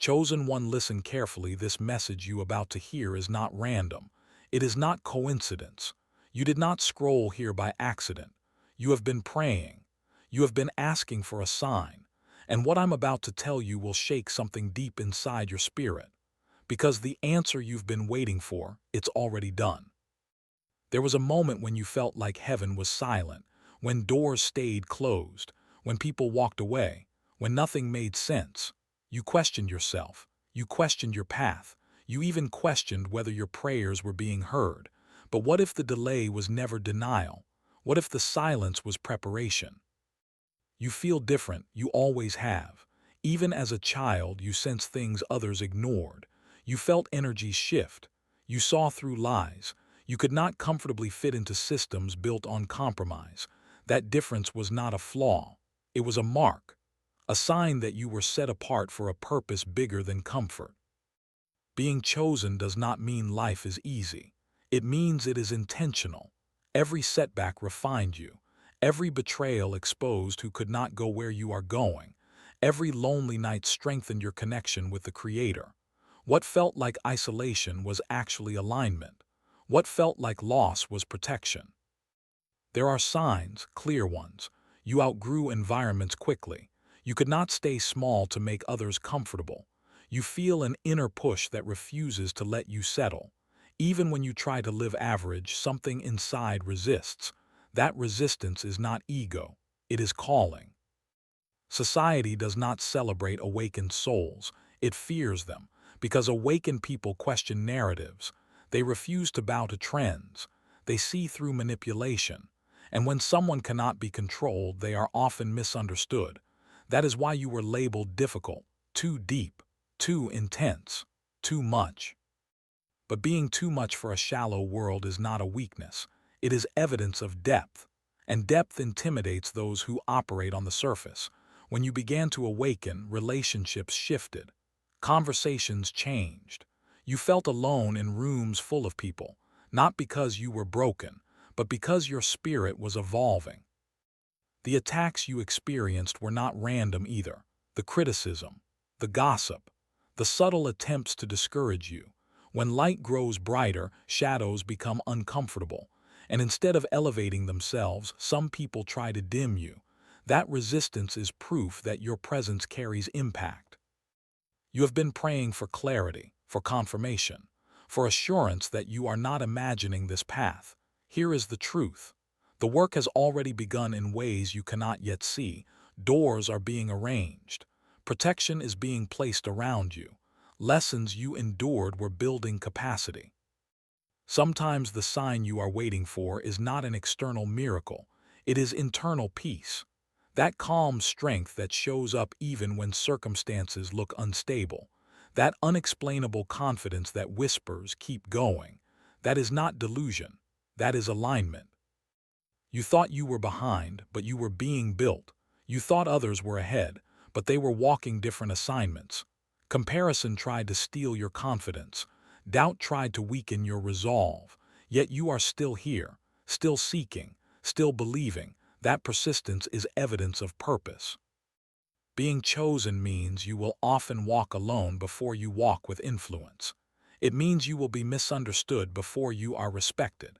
Chosen one, listen carefully. This message you about to hear is not random. It is not coincidence. You did not scroll here by accident. You have been praying. You have been asking for a sign. And what I'm about to tell you will shake something deep inside your spirit. Because the answer you've been waiting for, it's already done. There was a moment when you felt like heaven was silent, when doors stayed closed, when people walked away, when nothing made sense. You questioned yourself. You questioned your path. You even questioned whether your prayers were being heard. But what if the delay was never denial? What if the silence was preparation? You feel different. You always have. Even as a child, you sensed things others ignored. You felt energies shift. You saw through lies. You could not comfortably fit into systems built on compromise. That difference was not a flaw. It was a mark, a sign that you were set apart for a purpose bigger than comfort. Being chosen does not mean life is easy. It means it is intentional. Every setback refined you. Every betrayal exposed who could not go where you are going. Every lonely night strengthened your connection with the Creator. What felt like isolation was actually alignment. What felt like loss was protection. There are signs, clear ones. You outgrew environments quickly. You could not stay small to make others comfortable. You feel an inner push that refuses to let you settle. Even when you try to live average, something inside resists. That resistance is not ego, it is calling. Society does not celebrate awakened souls, it fears them, because awakened people question narratives. They refuse to bow to trends. They see through manipulation. And when someone cannot be controlled, they are often misunderstood. That is why you were labeled difficult, too deep, too intense, too much. But being too much for a shallow world is not a weakness. It is evidence of depth. And depth intimidates those who operate on the surface. When you began to awaken, relationships shifted. Conversations changed. You felt alone in rooms full of people, not because you were broken, but because your spirit was evolving. The attacks you experienced were not random either. The criticism, the gossip, the subtle attempts to discourage you. When light grows brighter, shadows become uncomfortable. And instead of elevating themselves, some people try to dim you. That resistance is proof that your presence carries impact. You have been praying for clarity, for confirmation, for assurance that you are not imagining this path. Here is the truth. The work has already begun in ways you cannot yet see. Doors are being arranged. Protection is being placed around you. Lessons you endured were building capacity. Sometimes the sign you are waiting for is not an external miracle. It is internal peace. That calm strength that shows up even when circumstances look unstable. That unexplainable confidence that whispers, keep going. That is not delusion. That is alignment. You thought you were behind, but you were being built. You thought others were ahead, but they were walking different assignments. Comparison tried to steal your confidence. Doubt tried to weaken your resolve. Yet you are still here, still seeking, still believing. That persistence is evidence of purpose. Being chosen means you will often walk alone before you walk with influence. It means you will be misunderstood before you are respected.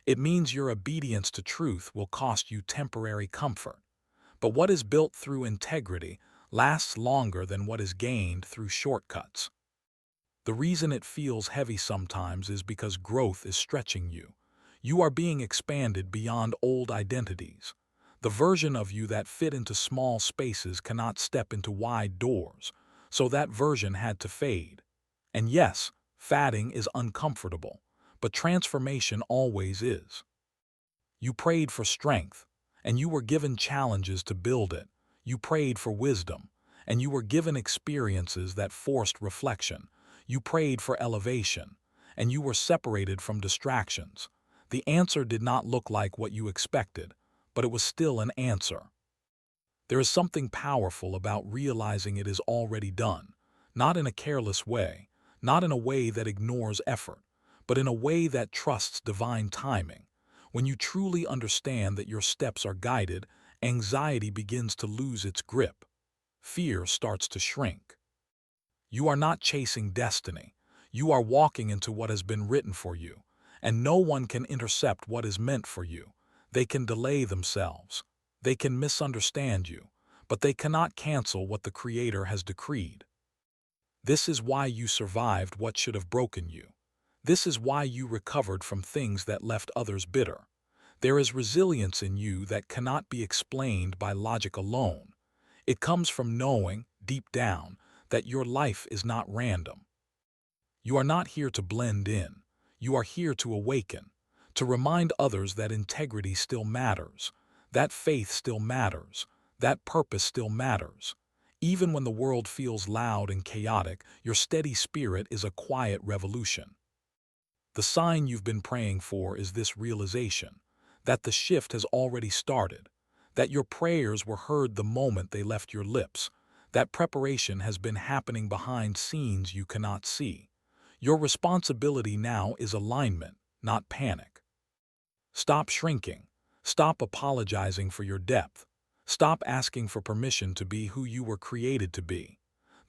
It means your obedience to truth will cost you temporary comfort. But what is built through integrity lasts longer than what is gained through shortcuts. The reason it feels heavy sometimes is because growth is stretching you. You are being expanded beyond old identities. The version of you that fit into small spaces cannot step into wide doors, so that version had to fade. And yes, fading is uncomfortable, but transformation always is. You prayed for strength, and you were given challenges to build it. You prayed for wisdom, and you were given experiences that forced reflection. You prayed for elevation, and you were separated from distractions. The answer did not look like what you expected, but it was still an answer. There is something powerful about realizing it is already done, not in a careless way, not in a way that ignores effort, but in a way that trusts divine timing. When you truly understand that your steps are guided, anxiety begins to lose its grip. Fear starts to shrink. You are not chasing destiny. You are walking into what has been written for you, and no one can intercept what is meant for you. They can delay themselves. They can misunderstand you, but they cannot cancel what the Creator has decreed. This is why you survived what should have broken you. This is why you recovered from things that left others bitter. There is resilience in you that cannot be explained by logic alone. It comes from knowing, deep down, that your life is not random. You are not here to blend in. You are here to awaken, to remind others that integrity still matters, that faith still matters, that purpose still matters. Even when the world feels loud and chaotic, your steady spirit is a quiet revolution. The sign you've been praying for is this realization, that the shift has already started, that your prayers were heard the moment they left your lips, that preparation has been happening behind scenes you cannot see. Your responsibility now is alignment, not panic. Stop shrinking. Stop apologizing for your depth. Stop asking for permission to be who you were created to be.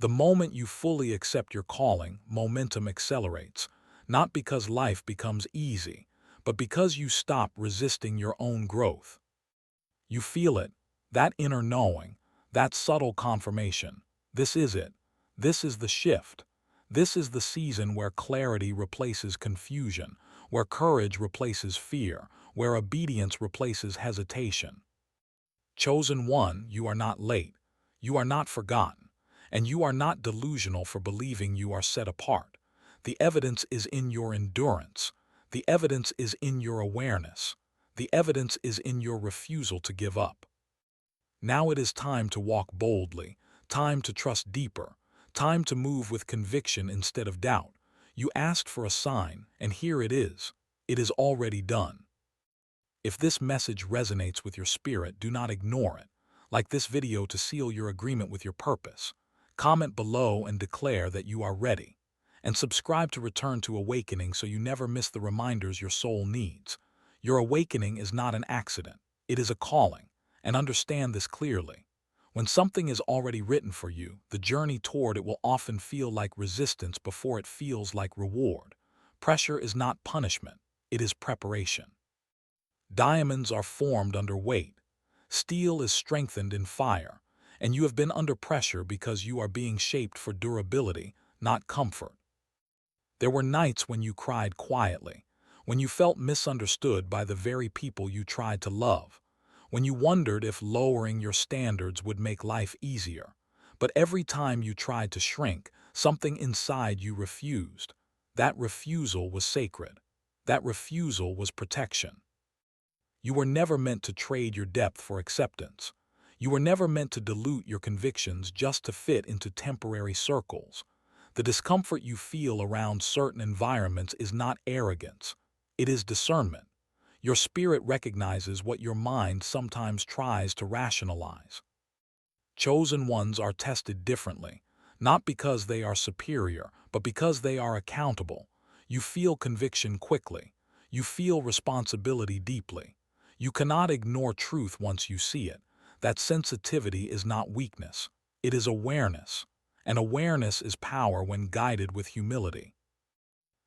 The moment you fully accept your calling, momentum accelerates, not because life becomes easy, but because you stop resisting your own growth. You feel it, that inner knowing, that subtle confirmation. This is it. This is the shift. This is the season where clarity replaces confusion, where courage replaces fear, where obedience replaces hesitation. Chosen one, you are not late. You are not forgotten. And you are not delusional for believing you are set apart. The evidence is in your endurance. The evidence is in your awareness. The evidence is in your refusal to give up. Now it is time to walk boldly, time to trust deeper, time to move with conviction instead of doubt. You asked for a sign, and here it is. It is already done. If this message resonates with your spirit, do not ignore it. Like this video to seal your agreement with your purpose. Comment below and declare that you are ready. And subscribe to Return to Awakening so you never miss the reminders your soul needs. Your awakening is not an accident. It is a calling. And understand this clearly. When something is already written for you, the journey toward it will often feel like resistance before it feels like reward. Pressure is not punishment. It is preparation. Diamonds are formed under weight. Steel is strengthened in fire, and you have been under pressure because you are being shaped for durability, not comfort. There were nights when you cried quietly, when you felt misunderstood by the very people you tried to love, when you wondered if lowering your standards would make life easier. But every time you tried to shrink, something inside you refused. That refusal was sacred. That refusal was protection. You were never meant to trade your depth for acceptance. You were never meant to dilute your convictions just to fit into temporary circles. The discomfort you feel around certain environments is not arrogance. It is discernment. Your spirit recognizes what your mind sometimes tries to rationalize. Chosen ones are tested differently, not because they are superior, but because they are accountable. You feel conviction quickly. You feel responsibility deeply. You cannot ignore truth once you see it. That sensitivity is not weakness. It is awareness. And awareness is power when guided with humility.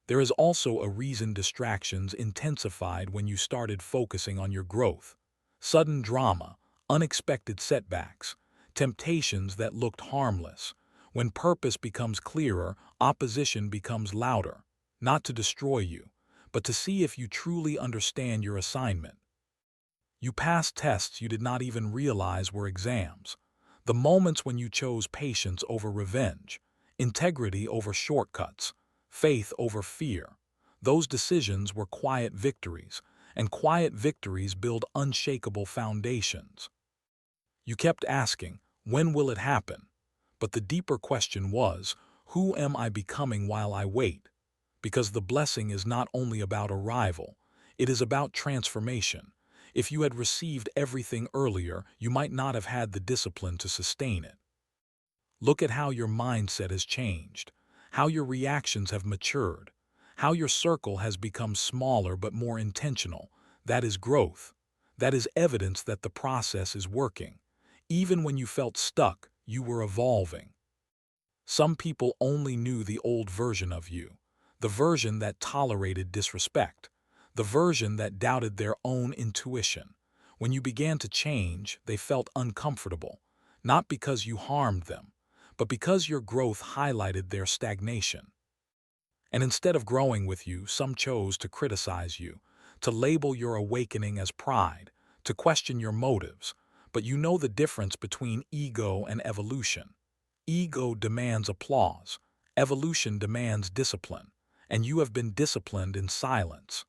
There is also a reason distractions intensified when you started focusing on your growth. Sudden drama, unexpected setbacks, temptations that looked harmless. When purpose becomes clearer, opposition becomes louder, not to destroy you, but to see if you truly understand your assignment. You passed tests you did not even realize were exams. The moments when you chose patience over revenge, integrity over shortcuts, faith over fear. Those decisions were quiet victories, and quiet victories build unshakable foundations. You kept asking, when will it happen? But the deeper question was, who am I becoming while I wait? Because the blessing is not only about arrival, it is about transformation. If you had received everything earlier, you might not have had the discipline to sustain it. Look at how your mindset has changed, how your reactions have matured, how your circle has become smaller but more intentional. That is growth. That is evidence that the process is working. Even when you felt stuck, you were evolving. Some people only knew the old version of you, the version that tolerated disrespect, the version that doubted their own intuition. When you began to change, they felt uncomfortable, not because you harmed them, but because your growth highlighted their stagnation. And instead of growing with you, some chose to criticize you, to label your awakening as pride, to question your motives. But you know the difference between ego and evolution. Ego demands applause, evolution demands discipline, and you have been disciplined in silence.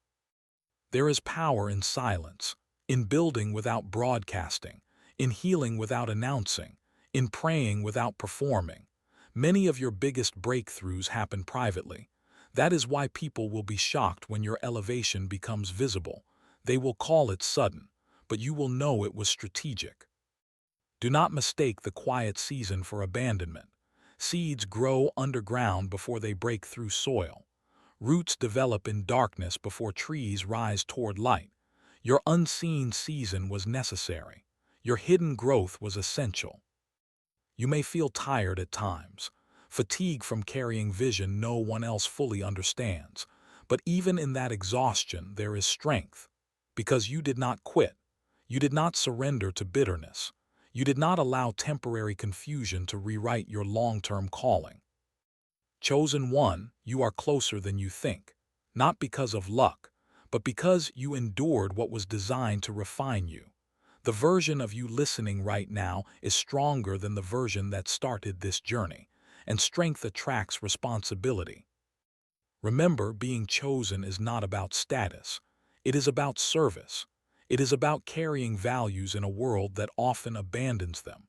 There is power in silence, in building without broadcasting, in healing without announcing, in praying without performing. Many of your biggest breakthroughs happen privately. That is why people will be shocked when your elevation becomes visible. They will call it sudden, but you will know it was strategic. Do not mistake the quiet season for abandonment. Seeds grow underground before they break through soil. Roots develop in darkness before trees rise toward light. Your unseen season was necessary. Your hidden growth was essential. You may feel tired at times, fatigue from carrying vision no one else fully understands. But even in that exhaustion, there is strength. Because you did not quit. You did not surrender to bitterness. You did not allow temporary confusion to rewrite your long-term calling. Chosen one, you are closer than you think, not because of luck, but because you endured what was designed to refine you. The version of you listening right now is stronger than the version that started this journey, and strength attracts responsibility. Remember, being chosen is not about status. It is about service. It is about carrying values in a world that often abandons them.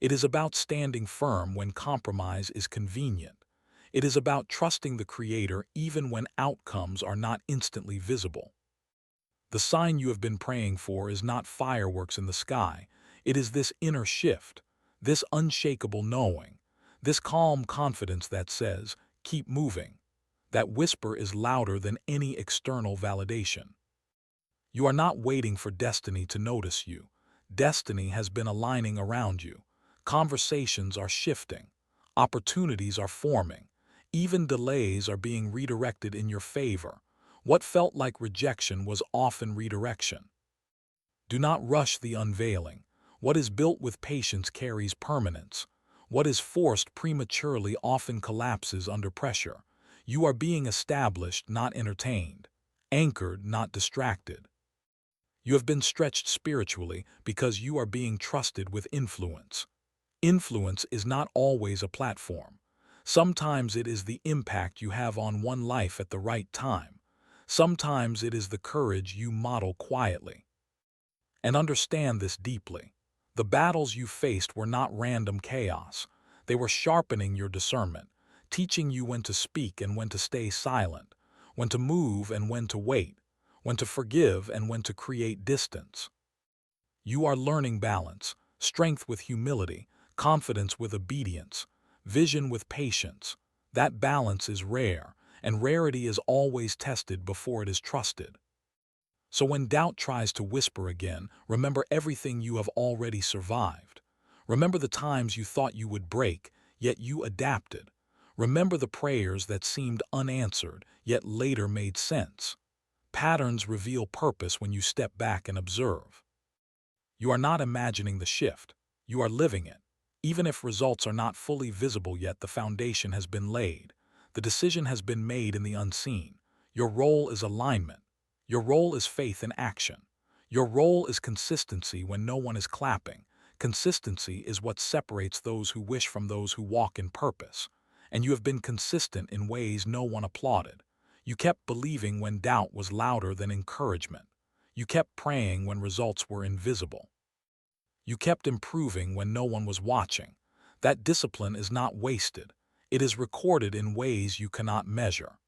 It is about standing firm when compromise is convenient. It is about trusting the Creator even when outcomes are not instantly visible. The sign you have been praying for is not fireworks in the sky. It is this inner shift, this unshakable knowing, this calm confidence that says, keep moving. That whisper is louder than any external validation. You are not waiting for destiny to notice you. Destiny has been aligning around you. Conversations are shifting. Opportunities are forming. Even delays are being redirected in your favor. What felt like rejection was often redirection. Do not rush the unveiling. What is built with patience carries permanence. What is forced prematurely often collapses under pressure. You are being established, not entertained. Anchored, not distracted. You have been stretched spiritually because you are being trusted with influence. Influence is not always a platform. Sometimes it is the impact you have on one life at the right time. Sometimes it is the courage you model quietly. And understand this deeply. The battles you faced were not random chaos. They were sharpening your discernment, teaching you when to speak and when to stay silent, when to move and when to wait, when to forgive and when to create distance. You are learning balance, strength with humility, confidence with obedience, vision with patience. That balance is rare, and rarity is always tested before it is trusted. So when doubt tries to whisper again, remember everything you have already survived. Remember the times you thought you would break, yet you adapted. Remember the prayers that seemed unanswered, yet later made sense. Patterns reveal purpose when you step back and observe. You are not imagining the shift. You are living it. Even if results are not fully visible yet, the foundation has been laid. The decision has been made in the unseen. Your role is alignment. Your role is faith in action. Your role is consistency when no one is clapping. Consistency is what separates those who wish from those who walk in purpose. And you have been consistent in ways no one applauded. You kept believing when doubt was louder than encouragement. You kept praying when results were invisible. You kept improving when no one was watching. That discipline is not wasted. It is recorded in ways you cannot measure.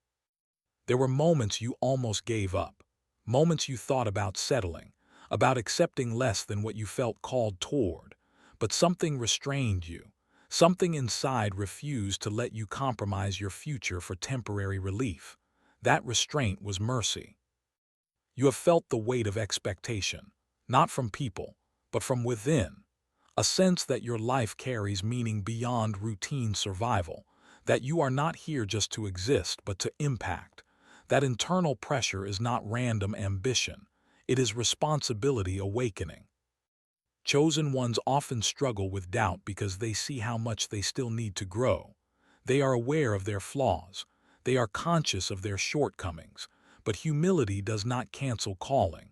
There were moments you almost gave up. Moments you thought about settling, about accepting less than what you felt called toward. But something restrained you. Something inside refused to let you compromise your future for temporary relief. That restraint was mercy. You have felt the weight of expectation, not from people, but from within. a sense that your life carries meaning beyond routine survival, that you are not here just to exist but to impact. That internal pressure is not random ambition, it is responsibility awakening. Chosen ones often struggle with doubt because they see how much they still need to grow. They are aware of their flaws. They are conscious of their shortcomings. But humility does not cancel calling.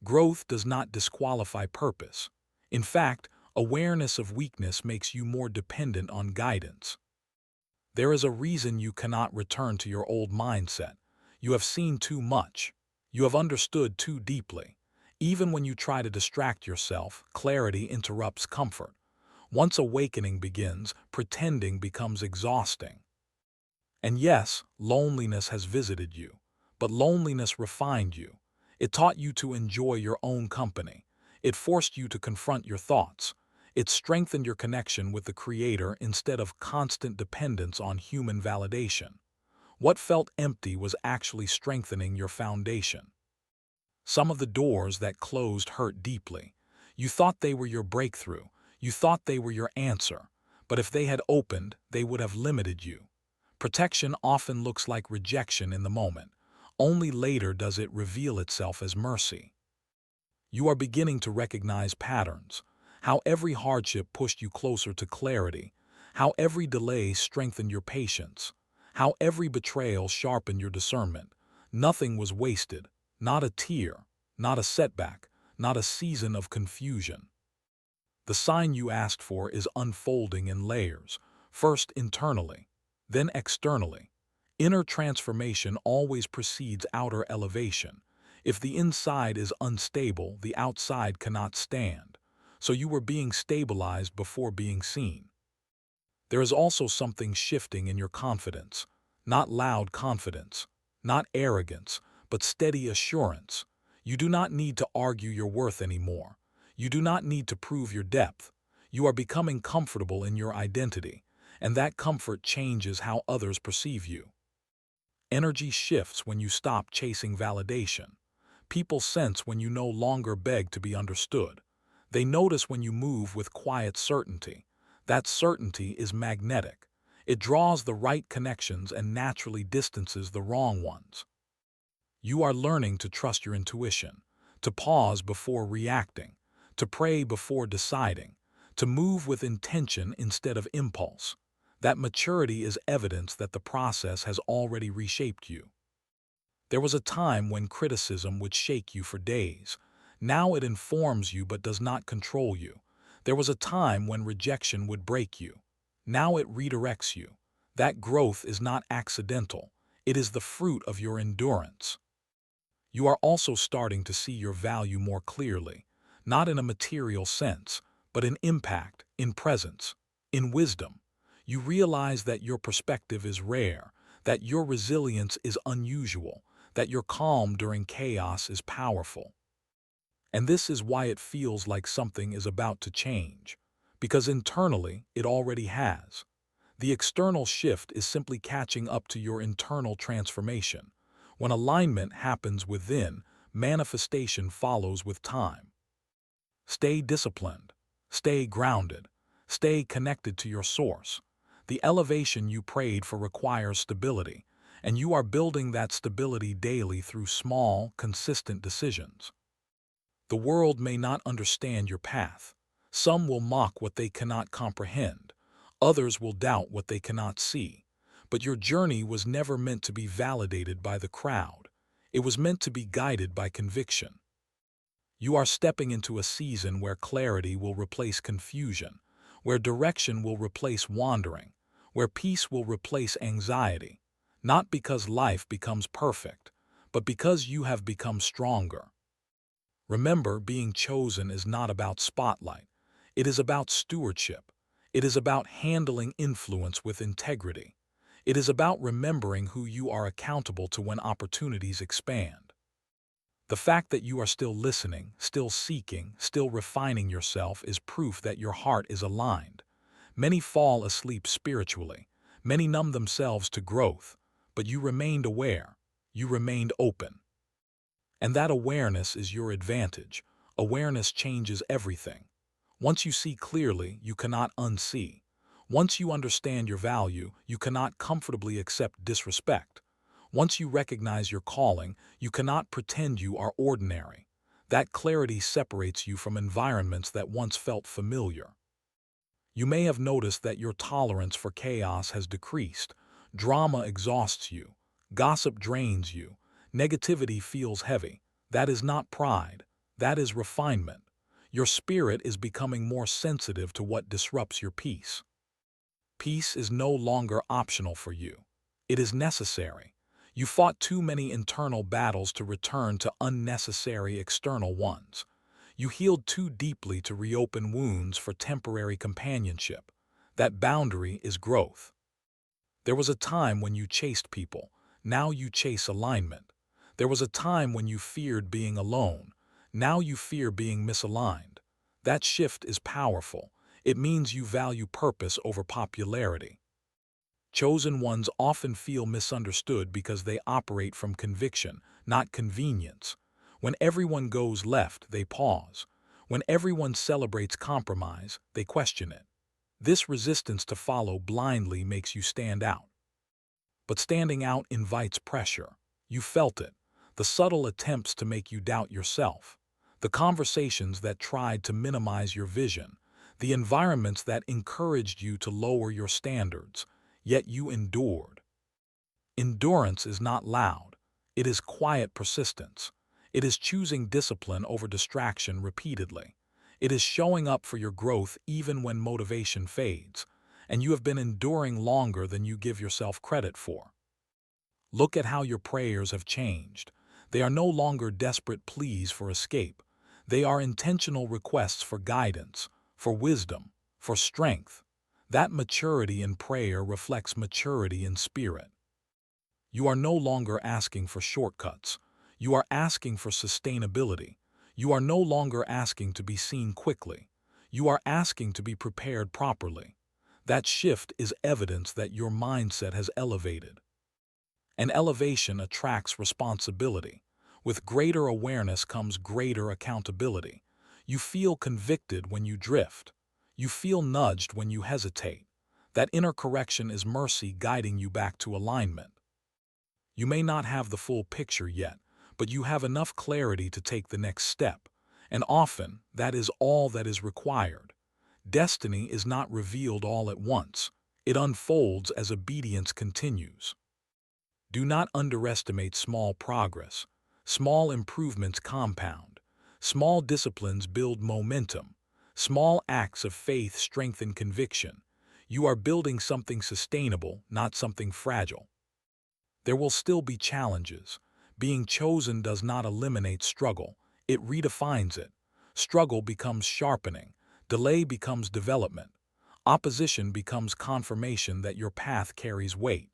Growth does not disqualify purpose. In fact, awareness of weakness makes you more dependent on guidance. There is a reason you cannot return to your old mindset. You have seen too much. You have understood too deeply. Even when you try to distract yourself, clarity interrupts comfort. Once awakening begins, pretending becomes exhausting. And yes, loneliness has visited you, but loneliness refined you. It taught you to enjoy your own company. It forced you to confront your thoughts. It strengthened your connection with the Creator instead of constant dependence on human validation. What felt empty was actually strengthening your foundation. Some of the doors that closed hurt deeply. You thought they were your breakthrough. You thought they were your answer. But if they had opened, they would have limited you. Protection often looks like rejection in the moment. Only later does it reveal itself as mercy. You are beginning to recognize patterns. How every hardship pushed you closer to clarity. How every delay strengthened your patience. How every betrayal sharpened your discernment. Nothing was wasted. Not a tear. Not a setback. Not a season of confusion. The sign you asked for is unfolding in layers. First internally, then externally. Inner transformation always precedes outer elevation. If the inside is unstable, the outside cannot stand. So you were being stabilized before being seen. There is also something shifting in your confidence. Not loud confidence, not arrogance, but steady assurance. You do not need to argue your worth anymore. You do not need to prove your depth. You are becoming comfortable in your identity, and that comfort changes how others perceive you. Energy shifts when you stop chasing validation. People sense when you no longer beg to be understood. They notice when you move with quiet certainty. That certainty is magnetic. It draws the right connections and naturally distances the wrong ones. You are learning to trust your intuition, to pause before reacting, to pray before deciding, to move with intention instead of impulse. That maturity is evidence that the process has already reshaped you. There was a time when criticism would shake you for days. Now it informs you but does not control you. There was a time when rejection would break you. Now it redirects you. That growth is not accidental. It is the fruit of your endurance. You are also starting to see your value more clearly, not in a material sense, but in impact, in presence, in wisdom. You realize that your perspective is rare, that your resilience is unusual, that your calm during chaos is powerful. And this is why it feels like something is about to change, because internally it already has. The external shift is simply catching up to your internal transformation. When alignment happens within, manifestation follows with time. Stay disciplined. Stay grounded. Stay connected to your source. The elevation you prayed for requires stability, and you are building that stability daily through small, consistent decisions. The world may not understand your path. Some will mock what they cannot comprehend. Others will doubt what they cannot see. But your journey was never meant to be validated by the crowd. It was meant to be guided by conviction. You are stepping into a season where clarity will replace confusion, where direction will replace wandering, where peace will replace anxiety, not because life becomes perfect, but because you have become stronger. Remember, being chosen is not about spotlight. It is about stewardship. It is about handling influence with integrity. It is about remembering who you are accountable to when opportunities expand. The fact that you are still listening, still seeking, still refining yourself is proof that your heart is aligned. Many fall asleep spiritually. Many numb themselves to growth. But you remained aware. You remained open. And that awareness is your advantage. Awareness changes everything. Once you see clearly, you cannot unsee. Once you understand your value, you cannot comfortably accept disrespect. Once you recognize your calling, you cannot pretend you are ordinary. That clarity separates you from environments that once felt familiar. You may have noticed that your tolerance for chaos has decreased. Drama exhausts you. Gossip drains you. Negativity feels heavy. That is not pride. That is refinement. Your spirit is becoming more sensitive to what disrupts your peace. Peace is no longer optional for you. It is necessary. You fought too many internal battles to return to unnecessary external ones. You healed too deeply to reopen wounds for temporary companionship. That boundary is growth. There was a time when you chased people. Now you chase alignment. There was a time when you feared being alone. Now you fear being misaligned. That shift is powerful. It means you value purpose over popularity. Chosen ones often feel misunderstood because they operate from conviction, not convenience. When everyone goes left, they pause. When everyone celebrates compromise, they question it. This resistance to follow blindly makes you stand out. But standing out invites pressure. You felt it. The subtle attempts to make you doubt yourself. The conversations that tried to minimize your vision. The environments that encouraged you to lower your standards. Yet you endured. Endurance is not loud. It is quiet persistence. It is choosing discipline over distraction repeatedly. It is showing up for your growth even when motivation fades. And you have been enduring longer than you give yourself credit for. Look at how your prayers have changed. They are no longer desperate pleas for escape. They are intentional requests for guidance, for wisdom, for strength. That maturity in prayer reflects maturity in spirit. You are no longer asking for shortcuts. You are asking for sustainability. You are no longer asking to be seen quickly. You are asking to be prepared properly. That shift is evidence that your mindset has elevated. And elevation attracts responsibility. With greater awareness comes greater accountability. You feel convicted when you drift. You feel nudged when you hesitate. That inner correction is mercy guiding you back to alignment. You may not have the full picture yet, but you have enough clarity to take the next step. And often, that is all that is required. Destiny is not revealed all at once. It unfolds as obedience continues. Do not underestimate small progress. Small improvements compound. Small disciplines build momentum. Small acts of faith strengthen conviction. You are building something sustainable, not something fragile. There will still be challenges. Being chosen does not eliminate struggle. It redefines it. Struggle becomes sharpening. Delay becomes development. Opposition becomes confirmation that your path carries weight.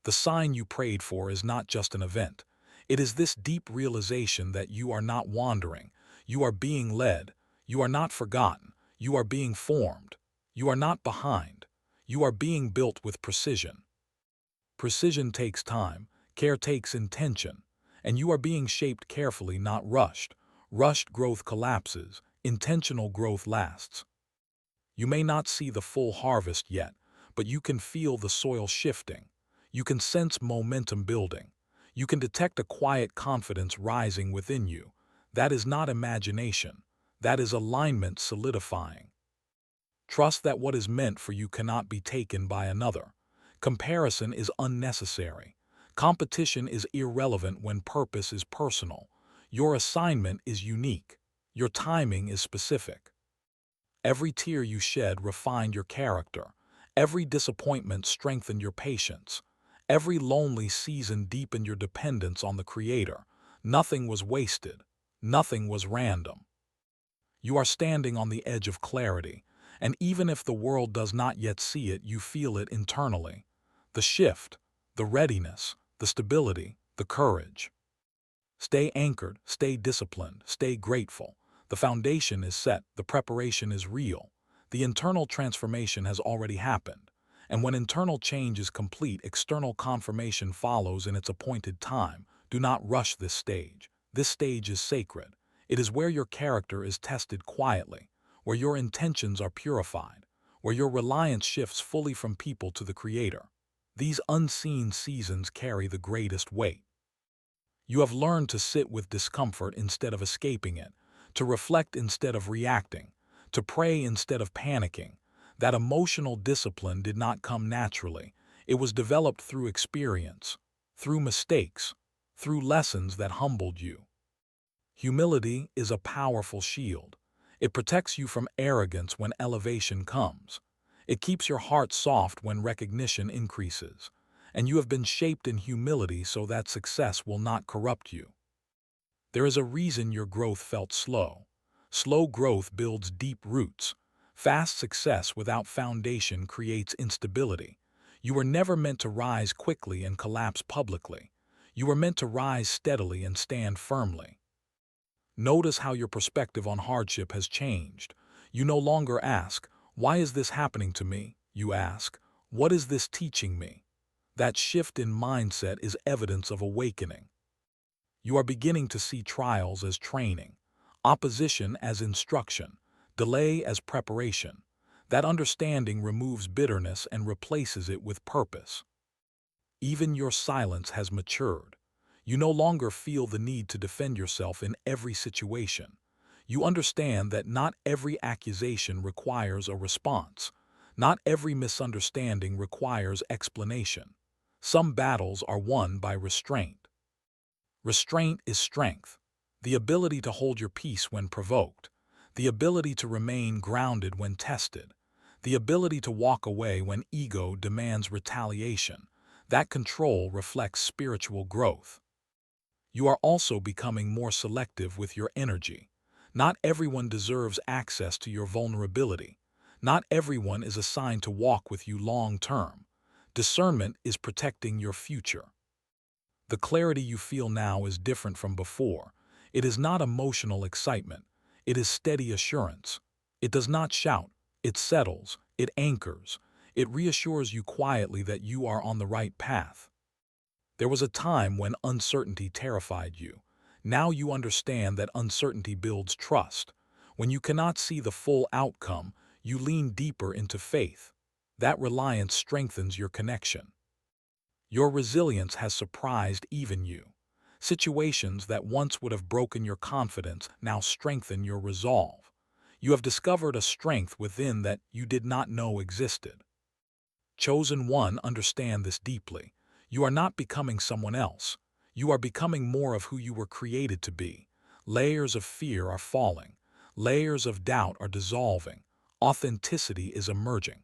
The sign you prayed for is not just an event. It is this deep realization that you are not wandering. You are being led. You are not forgotten. You are being formed. You are not behind. You are being built with precision. Precision takes time. Care takes intention. And you are being shaped carefully, not rushed. Rushed growth collapses. Intentional growth lasts. You may not see the full harvest yet, but you can feel the soil shifting. You can sense momentum building. You can detect a quiet confidence rising within you. That is not imagination. That is alignment solidifying. Trust that what is meant for you cannot be taken by another. Comparison is unnecessary. Competition is irrelevant when purpose is personal. Your assignment is unique. Your timing is specific. Every tear you shed refined your character. Every disappointment strengthened your patience. Every lonely season deepened your dependence on the Creator. Nothing was wasted. Nothing was random. You are standing on the edge of clarity, and even if the world does not yet see it, you feel it internally. The shift, the readiness, the stability, the courage. Stay anchored, stay disciplined, stay grateful. The foundation is set, the preparation is real. The internal transformation has already happened. And when internal change is complete, external confirmation follows in its appointed time. Do not rush this stage. This stage is sacred. It is where your character is tested quietly, where your intentions are purified, where your reliance shifts fully from people to the Creator. These unseen seasons carry the greatest weight. You have learned to sit with discomfort instead of escaping it, to reflect instead of reacting, to pray instead of panicking. That emotional discipline did not come naturally. It was developed through experience, through mistakes, through lessons that humbled you. Humility is a powerful shield. It protects you from arrogance when elevation comes. It keeps your heart soft when recognition increases. And you have been shaped in humility so that success will not corrupt you. There is a reason your growth felt slow. Slow growth builds deep roots. Fast success without foundation creates instability. You were never meant to rise quickly and collapse publicly. You were meant to rise steadily and stand firmly. Notice how your perspective on hardship has changed. You no longer ask, "Why is this happening to me?" You ask, "What is this teaching me?" That shift in mindset is evidence of awakening. You are beginning to see trials as training, opposition as instruction, delay as preparation. That understanding removes bitterness and replaces it with purpose. Even your silence has matured. You no longer feel the need to defend yourself in every situation. You understand that not every accusation requires a response. Not every misunderstanding requires explanation. Some battles are won by restraint. Restraint is strength, the ability to hold your peace when provoked, the ability to remain grounded when tested, the ability to walk away when ego demands retaliation. That control reflects spiritual growth. You are also becoming more selective with your energy. Not everyone deserves access to your vulnerability. Not everyone is assigned to walk with you long term. Discernment is protecting your future. The clarity you feel now is different from before. It is not emotional excitement. It is steady assurance. It does not shout. It settles. It anchors. It reassures you quietly that you are on the right path. There was a time when uncertainty terrified you. Now you understand that uncertainty builds trust. When you cannot see the full outcome, you lean deeper into faith. That reliance strengthens your connection. Your resilience has surprised even you. Situations that once would have broken your confidence now strengthen your resolve. You have discovered a strength within that you did not know existed. Chosen one, understand this deeply. You are not becoming someone else. You are becoming more of who you were created to be. Layers of fear are falling. Layers of doubt are dissolving. Authenticity is emerging.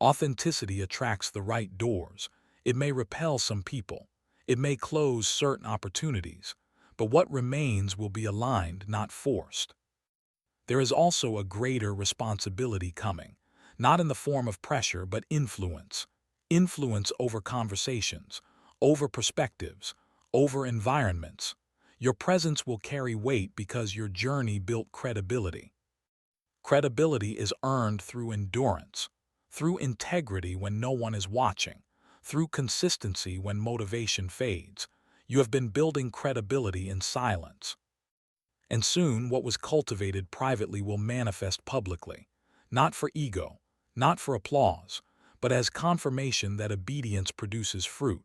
Authenticity attracts the right doors. It may repel some people. It may close certain opportunities. But what remains will be aligned, not forced. There is also a greater responsibility coming, not in the form of pressure, but influence. Influence over conversations, over perspectives, over environments. Your presence will carry weight because your journey built credibility. Credibility is earned through endurance, through integrity when no one is watching, through consistency when motivation fades. You have been building credibility in silence. And soon what was cultivated privately will manifest publicly, not for ego, not for applause, but as confirmation that obedience produces fruit.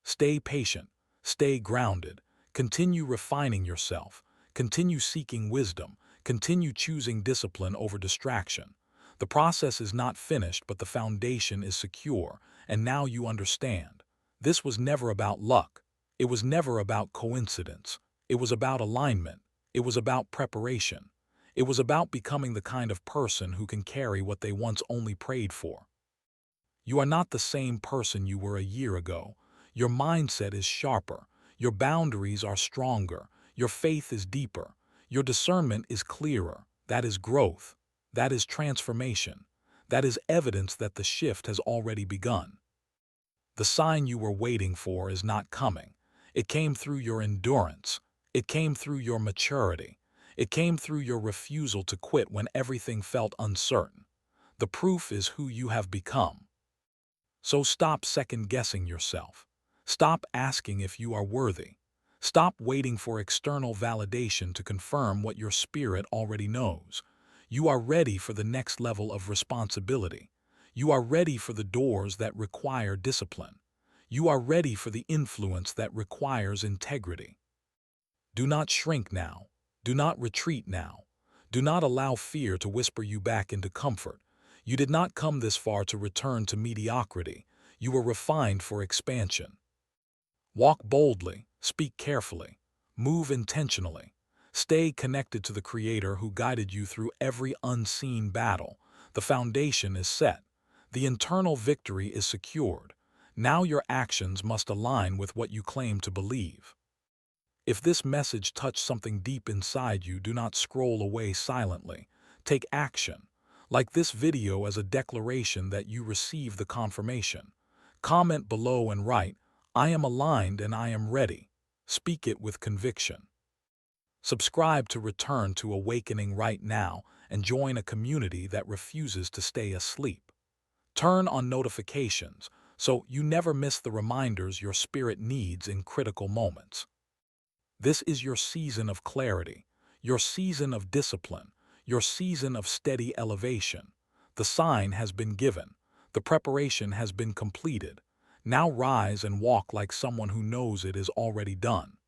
Stay patient, stay grounded, continue refining yourself, continue seeking wisdom, continue choosing discipline over distraction. The process is not finished, but the foundation is secure, and now you understand. This was never about luck. It was never about coincidence. It was about alignment. It was about preparation. It was about becoming the kind of person who can carry what they once only prayed for. You are not the same person you were a year ago. Your mindset is sharper. Your boundaries are stronger. Your faith is deeper. Your discernment is clearer. That is growth. That is transformation. That is evidence that the shift has already begun. The sign you were waiting for is not coming. It came through your endurance. It came through your maturity. It came through your refusal to quit when everything felt uncertain. The proof is who you have become. So stop second-guessing yourself. Stop asking if you are worthy. Stop waiting for external validation to confirm what your spirit already knows. You are ready for the next level of responsibility. You are ready for the doors that require discipline. You are ready for the influence that requires integrity. Do not shrink now. Do not retreat now. Do not allow fear to whisper you back into comfort. You did not come this far to return to mediocrity. You were refined for expansion. Walk boldly, speak carefully, move intentionally. Stay connected to the Creator who guided you through every unseen battle. The foundation is set. The internal victory is secured. Now your actions must align with what you claim to believe. If this message touched something deep inside you, do not scroll away silently. Take action. Like this video as a declaration that you receive the confirmation. Comment below and write, "I am aligned and I am ready." Speak it with conviction. Subscribe to return to awakening right now and join a community that refuses to stay asleep. Turn on notifications so you never miss the reminders your spirit needs in critical moments. This is your season of clarity, your season of discipline, your season of steady elevation. The sign has been given. The preparation has been completed. Now rise and walk like someone who knows it is already done.